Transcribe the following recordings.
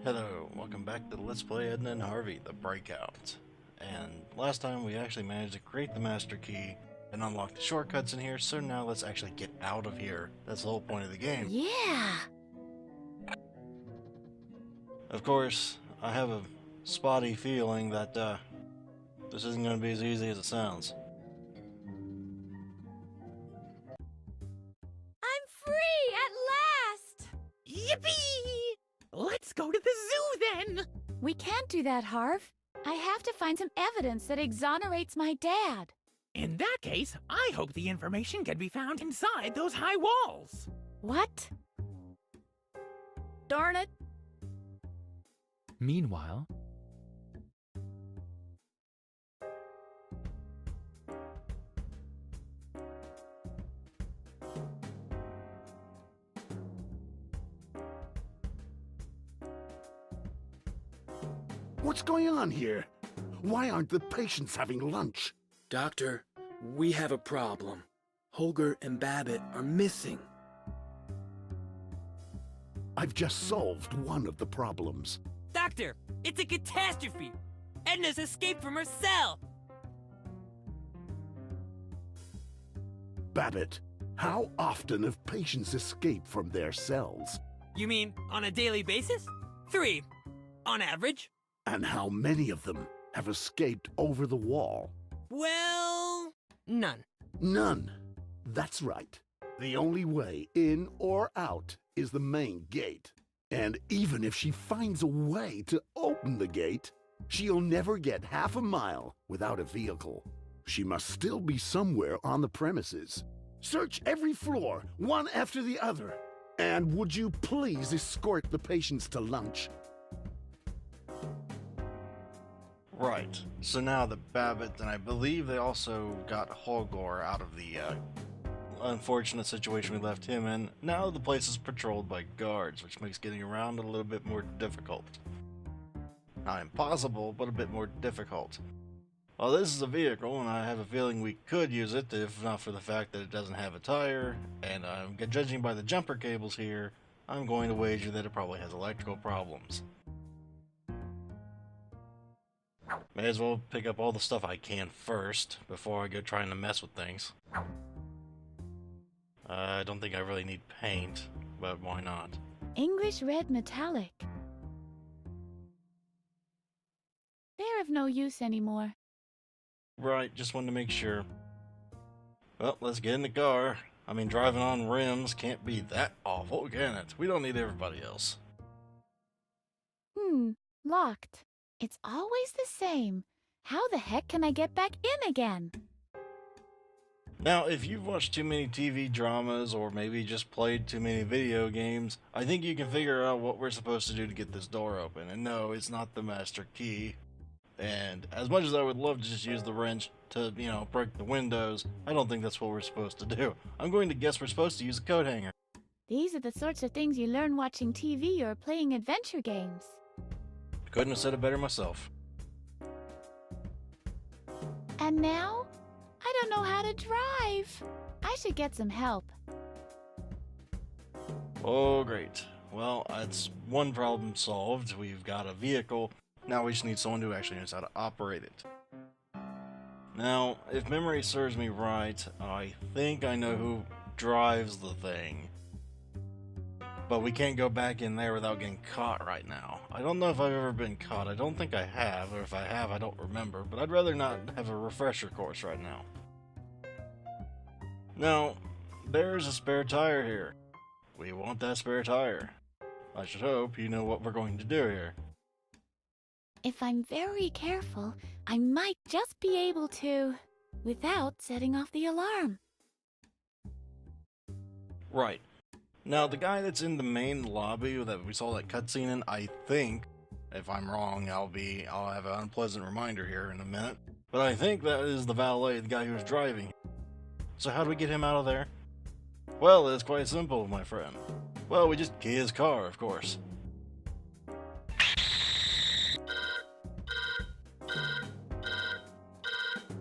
Hello, welcome back to Let's Play Edna and Harvey the Breakout. And last time we actually managed to create the master key and unlock the shortcuts in here, so now let's actually get out of here. That's the whole point of the game. Yeah! Of course, I have a spotty feeling that this isn't going to be as easy as it sounds. I'm free at last! Yippee! Let's go to the zoo then! We can't do that, Harv. I have to find some evidence that exonerates my dad. In that case, I hope the information can be found inside those high walls. What? Darn it! Meanwhile, What's going on here? Why aren't the patients having lunch? Doctor, we have a problem. Holger and Babbitt are missing. I've just solved one of the problems. Doctor, it's a catastrophe! Edna's escaped from her cell! Babbitt, how often have patients escaped from their cells? You mean on a daily basis? 3, on average. And how many of them have escaped over the wall? Well, none. None. That's right. The only way in or out is the main gate. And even if she finds a way to open the gate, she'll never get half a mile without a vehicle. She must still be somewhere on the premises. Search every floor, one after the other. And would you please escort the patients to lunch? Right, so now that Babbitt, and I believe they also got Holger out of the unfortunate situation we left him in, now the place is patrolled by guards, which makes getting around a little bit more difficult. Not impossible, but a bit more difficult. Well, this is a vehicle, and I have a feeling we could use it, if not for the fact that it doesn't have a tire, and judging by the jumper cables here, I'm going to wager that it probably has electrical problems. May as well pick up all the stuff I can first, before I go trying to mess with things. I don't think I really need paint, but why not? English red metallic. They're of no use anymore. Right, just wanted to make sure. Well, let's get in the car. I mean, driving on rims can't be that awful, can it? We don't need everybody else. Locked. It's always the same. How the heck can I get back in again? Now, if you've watched too many TV dramas, or maybe just played too many video games, I think you can figure out what we're supposed to do to get this door open. And no, it's not the master key. And as much as I would love to just use the wrench to, break the windows, I don't think that's what we're supposed to do. I'm going to guess we're supposed to use a coat hanger. These are the sorts of things you learn watching TV or playing adventure games. Couldn't have said it better myself. And now? I don't know how to drive. I should get some help. Oh, great. Well, that's one problem solved. We've got a vehicle. Now we just need someone who actually knows how to operate it. Now, if memory serves me right, I think I know who drives the thing. But we can't go back in there without getting caught right now. I don't know if I've ever been caught. I don't think I have, or if I have, I don't remember. But I'd rather not have a refresher course right now. Now, there's a spare tire here. We want that spare tire. I should hope you know what we're going to do here. If I'm very careful, I might just be able to, without setting off the alarm. Right. Now, the guy that's in the main lobby that we saw that cutscene in, I think, if I'm wrong, I'll have an unpleasant reminder here in a minute, but I think that is the valet, the guy who's driving. So how do we get him out of there? Well, it's quite simple, my friend. Well, we just key his car, of course.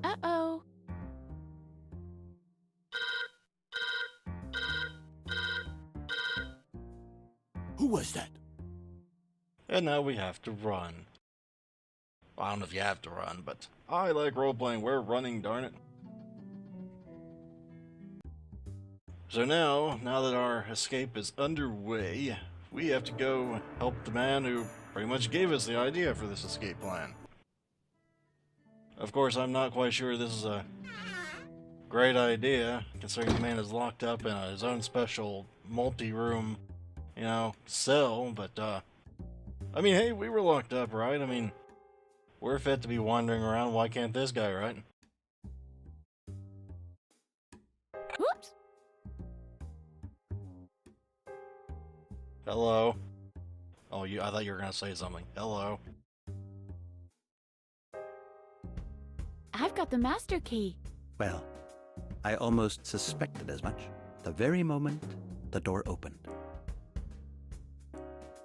Uh-oh. Who was that? And now we have to run. I don't know if you have to run, but I like role-playing. We're running, darn it. So now that our escape is underway, we have to go help the man who pretty much gave us the idea for this escape plan. Of course, I'm not quite sure this is a great idea, considering the man is locked up in his own special multi-room, cell, but, I mean, hey, we were locked up, right? I mean, we're fit to be wandering around, why can't this guy, right? Oops. Hello? Oh, I thought you were gonna say something. Hello? I've got the master key. Well, I almost suspected as much. The very moment the door opened.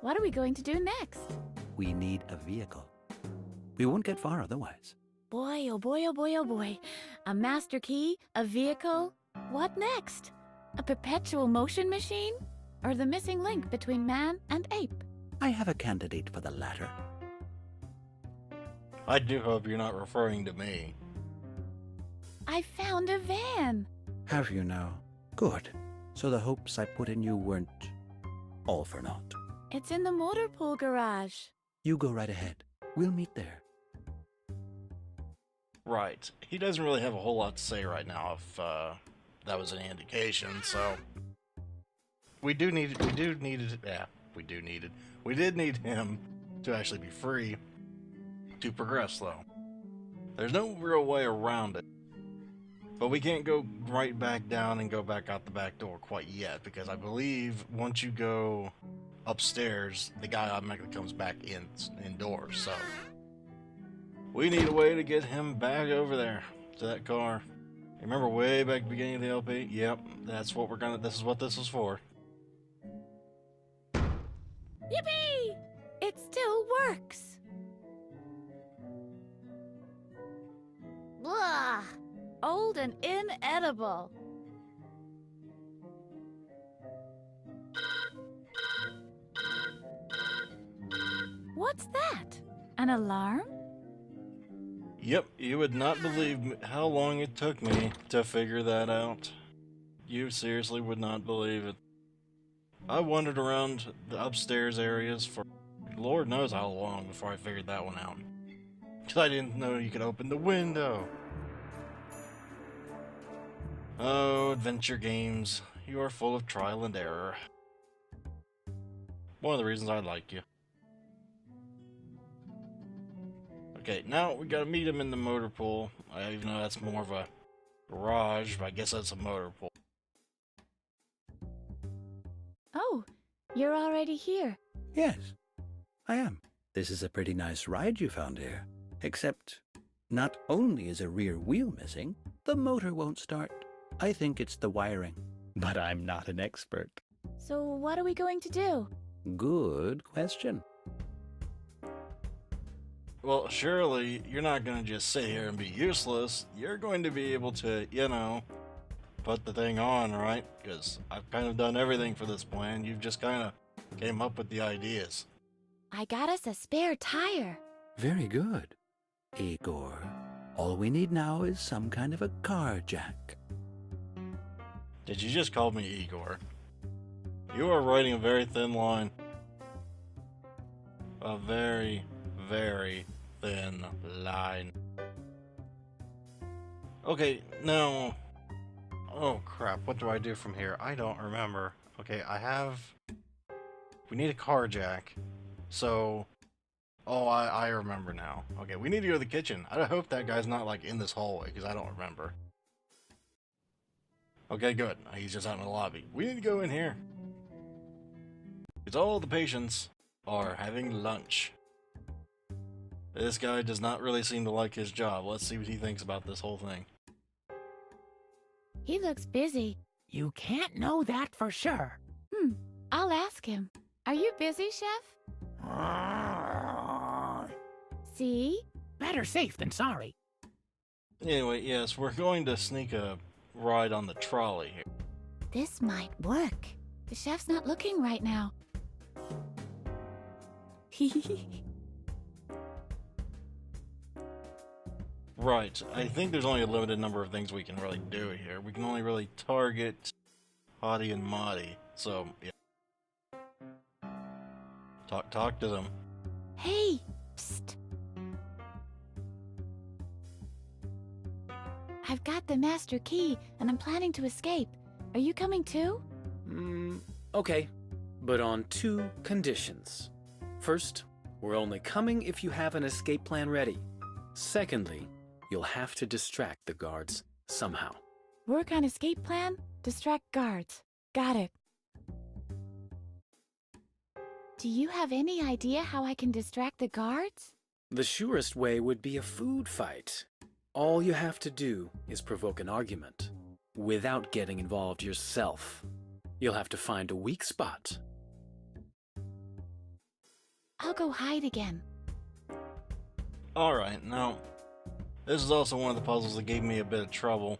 What are we going to do next? We need a vehicle. We won't get far otherwise. Boy, oh boy, oh boy, oh boy. A master key, a vehicle. What next? A perpetual motion machine? Or the missing link between man and ape? I have a candidate for the latter. I do hope you're not referring to me. I found a van. Have you now? Good. So the hopes I put in you weren't all for naught. It's in the motor pool garage. You go right ahead. We'll meet there. Right. He doesn't really have a whole lot to say right now, if that was any indication, so... We did need him to actually be free to progress, though. There's no real way around it. But we can't go right back down and go back out the back door quite yet, because I believe once you go upstairs, the guy automatically comes back indoors, so... We need a way to get him back over there to that car. Remember way back at the beginning of the LP? Yep, that's what this is what this is for. Yippee! It still works. Blah! Old and inedible. What's that? An alarm? Yep, you would not believe how long it took me to figure that out. You seriously would not believe it. I wandered around the upstairs areas for Lord knows how long before I figured that one out. Because I didn't know you could open the window. Oh, adventure games. You are full of trial and error. One of the reasons I like you. Okay, now we gotta meet him in the motor pool. I even know that's more of a garage, but I guess that's a motor pool. Oh, you're already here. Yes, I am. This is a pretty nice ride you found here. Except, not only is a rear wheel missing, the motor won't start. I think it's the wiring. But I'm not an expert. So what are we going to do? Good question. Well, surely you're not gonna just sit here and be useless. You're going to be able to, put the thing on, right? Because I've kind of done everything for this plan. You've just kind of came up with the ideas. I got us a spare tire. Very good. Igor, all we need now is some kind of a car jack. Did you just call me Igor? You are riding a very thin line. A very, very thin line. Okay, now... Oh crap, what do I do from here? I don't remember. Okay, we need a car jack. So... Oh, I remember now. Okay, we need to go to the kitchen. I hope that guy's not, in this hallway, because I don't remember. Okay, good. He's just out in the lobby. We need to go in here. Because all the patients are having lunch. This guy does not really seem to like his job. Let's see what he thinks about this whole thing. He looks busy. You can't know that for sure. I'll ask him. Are you busy, Chef? See? Better safe than sorry. Anyway, yes, we're going to sneak a ride on the trolley here. This might work. The chef's not looking right now. Right, I think there's only a limited number of things we can really do here. We can only really target Hottie and Mottie, so yeah. Talk to them. Hey, psst. I've got the master key, and I'm planning to escape. Are you coming too? Okay, but on 2 conditions. First, we're only coming if you have an escape plan ready. Secondly, you'll have to distract the guards somehow. Work on escape plan, distract guards. Got it. Do you have any idea how I can distract the guards? The surest way would be a food fight. All you have to do is provoke an argument, without getting involved yourself. You'll have to find a weak spot. I'll go hide again. Alright, now, this is also one of the puzzles that gave me a bit of trouble.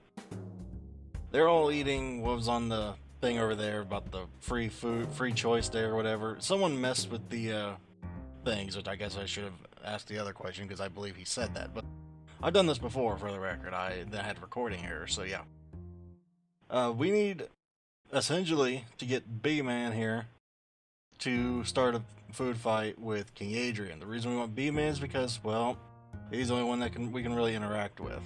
They're all eating what was on the thing over there about the free food, free choice day or whatever. Someone messed with the things, which I guess I should have asked the other question because I believe he said that. But I've done this before, for the record. I had recording errors, so yeah. We need, essentially, to get B-Man here to start a food fight with King Adrian. The reason we want B-Man is because, well, he's the only one that we can really interact with.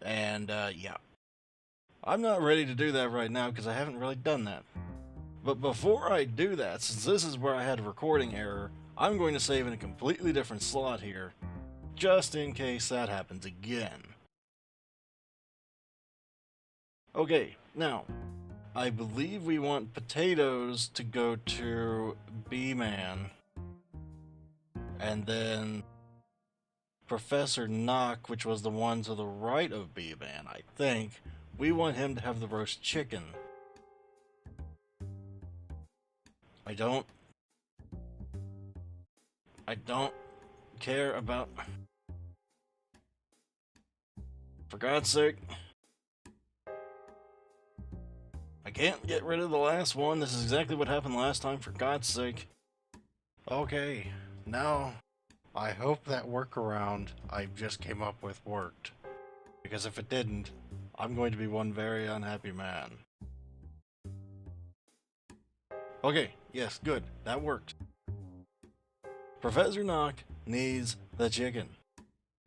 And, yeah. I'm not ready to do that right now because I haven't really done that. But before I do that, since this is where I had a recording error, I'm going to save in a completely different slot here, just in case that happens again. Okay, now, I believe we want potatoes to go to B-Man, and then Professor Knock, which was the one to the right of B-Man, I think, we want him to have the roast chicken. I don't care about... For God's sake. I can't get rid of the last one. This is exactly what happened last time, for God's sake. Okay, now I hope that workaround I just came up with worked. Because if it didn't, I'm going to be one very unhappy man. Okay, yes, good. That worked. Professor Knock needs the chicken.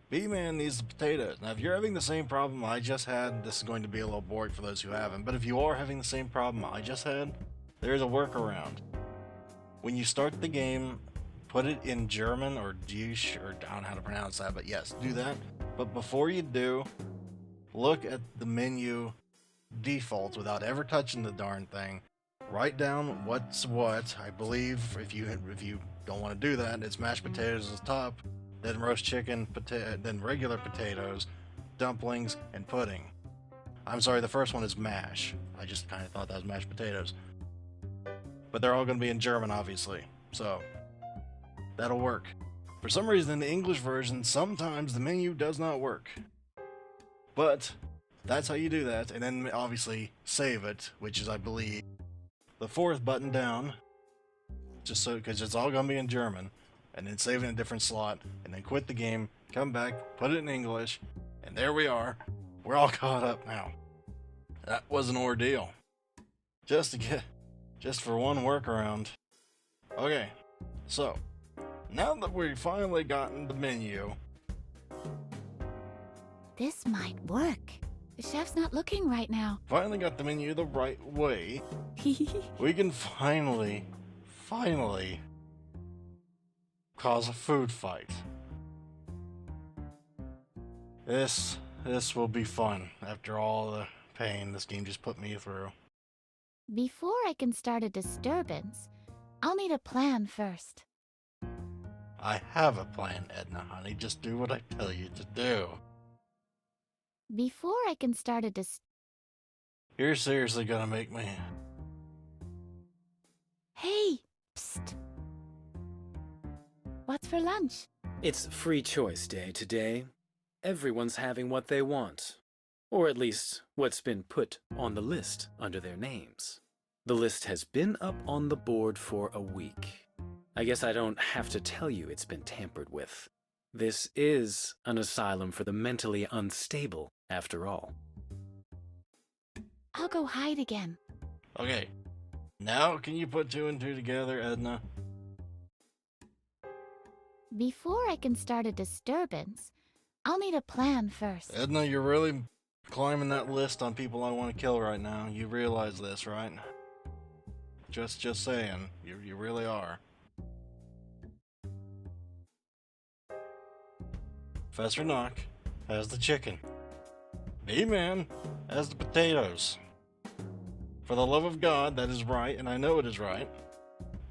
B-Man needs the potatoes. Now, if you're having the same problem I just had, this is going to be a little boring for those who haven't, but if you are having the same problem I just had, there's a workaround. When you start the game, put it in German or Deutsch, or I don't know how to pronounce that, but yes, do that. But before you do, look at the menu defaults without ever touching the darn thing. Write down what's what. I believe if you don't want to do that, it's mashed potatoes at the top, then roast chicken, then regular potatoes, dumplings, and pudding. I'm sorry, the first one is mash. I just kind of thought that was mashed potatoes. But they're all going to be in German, obviously, so that'll work. For some reason, in the English version, sometimes the menu does not work. But that's how you do that, and then obviously save it, which is, I believe, the 4th button down, just so, because it's all going to be in German, and then save it in a different slot, and then quit the game, come back, put it in English, and there we are. We're all caught up now. That was an ordeal. Just for one workaround. Okay, so, now that we've finally gotten the menu... This might work. The chef's not looking right now. Finally got the menu the right way. We can finally cause a food fight. This will be fun after all the pain this game just put me through. Before I can start a disturbance, I'll need a plan first. I have a plan, Edna, honey. Just do what I tell you to do. Before I can start a You're seriously gonna make me... Hey! Psst! What's for lunch? It's free choice day today. Everyone's having what they want. Or at least, what's been put on the list under their names. The list has been up on the board for a week. I guess I don't have to tell you it's been tampered with. This is an asylum for the mentally unstable, after all. I'll go hide again. Okay. Now can you put two and two together, Edna? Before I can start a disturbance, I'll need a plan first. Edna, you're really climbing that list on people I want to kill right now. You realize this, right? Just saying. You really are. Professor Knock has the chicken. B-Man has the potatoes. For the love of God, that is right, and I know it is right.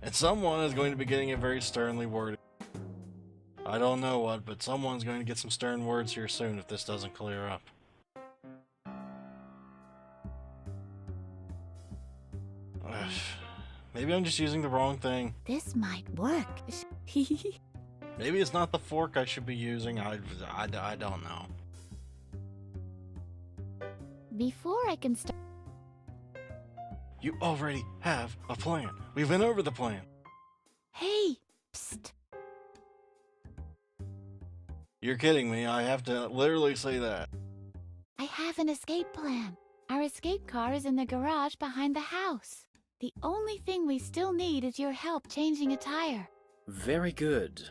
And someone is going to be getting it very sternly worded. I don't know what, but someone's going to get some stern words here soon if this doesn't clear up. Maybe I'm just using the wrong thing. This might work. Maybe it's not the fork I should be using. I don't know. Before I can start... You already have a plan. We went over the plan. Hey! Psst! You're kidding me. I have to literally say that. I have an escape plan. Our escape car is in the garage behind the house. The only thing we still need is your help changing a tire. Very good.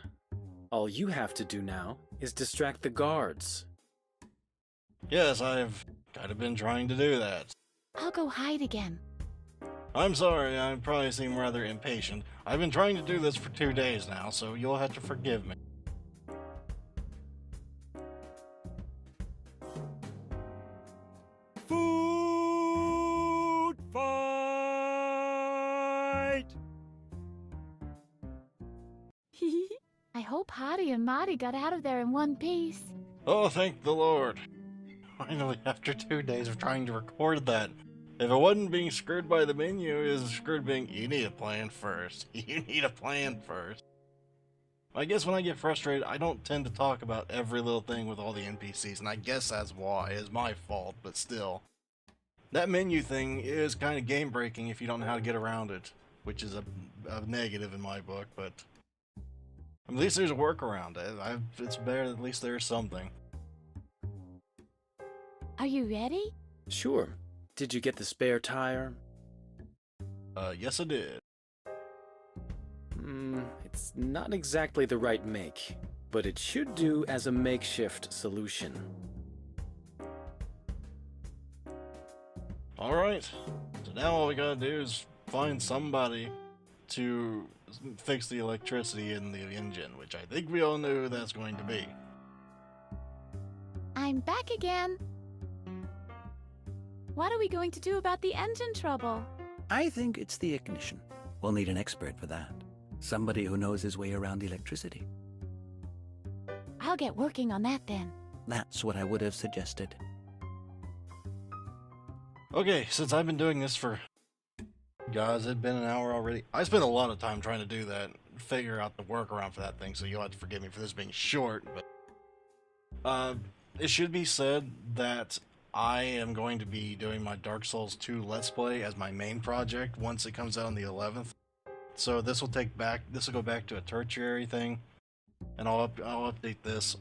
All you have to do now is distract the guards. Yes, I've kind of been trying to do that. I'll go hide again. I'm sorry, I probably seem rather impatient. I've been trying to do this for 2 days now, so you'll have to forgive me. Food fight! I hope Hottie and Marty got out of there in one piece. Oh, thank the Lord. Finally, after 2 days of trying to record that. If it wasn't being screwed by the menu, it was screwed being, you need a plan first. You need a plan first. I guess when I get frustrated, I don't tend to talk about every little thing with all the NPCs, and I guess that's why. It's my fault, but still. That menu thing is kind of game-breaking if you don't know how to get around it, which is a negative in my book, but at least there's a workaround. It's better, at least there's something. Are you ready? Sure. Did you get the spare tire? Yes I did. It's not exactly the right make, but it should do as a makeshift solution. Alright, so now all we gotta do is find somebody to fix the electricity in the engine, which I think we all know who that's going to be. I'm back again. What are we going to do about the engine trouble? I think it's the ignition. We'll need an expert for that. Somebody who knows his way around electricity. I'll get working on that then. That's what I would have suggested. Okay, since I've been doing this for... Guys, it's been an hour already. I spent a lot of time trying to do that, figure out the workaround for that thing, so you'll have to forgive me for this being short, but... it should be said that I am going to be doing my Dark Souls 2 Let's Play as my main project once it comes out on the 11th. So this will go back to a tertiary thing, and I'll update this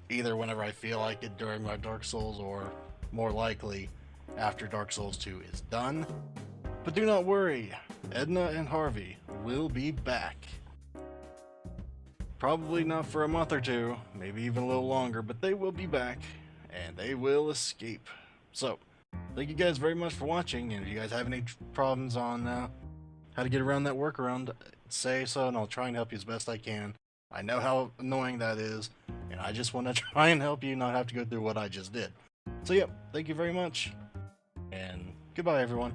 either whenever I feel like it during my Dark Souls, or more likely after Dark Souls 2 is done. But do not worry, Edna and Harvey will be back. Probably not for a month or two, maybe even a little longer, but they will be back, and they will escape. So, thank you guys very much for watching, and if you guys have any problems on how to get around that workaround, say so, and I'll try and help you as best I can. I know how annoying that is, and I just want to try and help you not have to go through what I just did. So yeah, thank you very much, and goodbye everyone.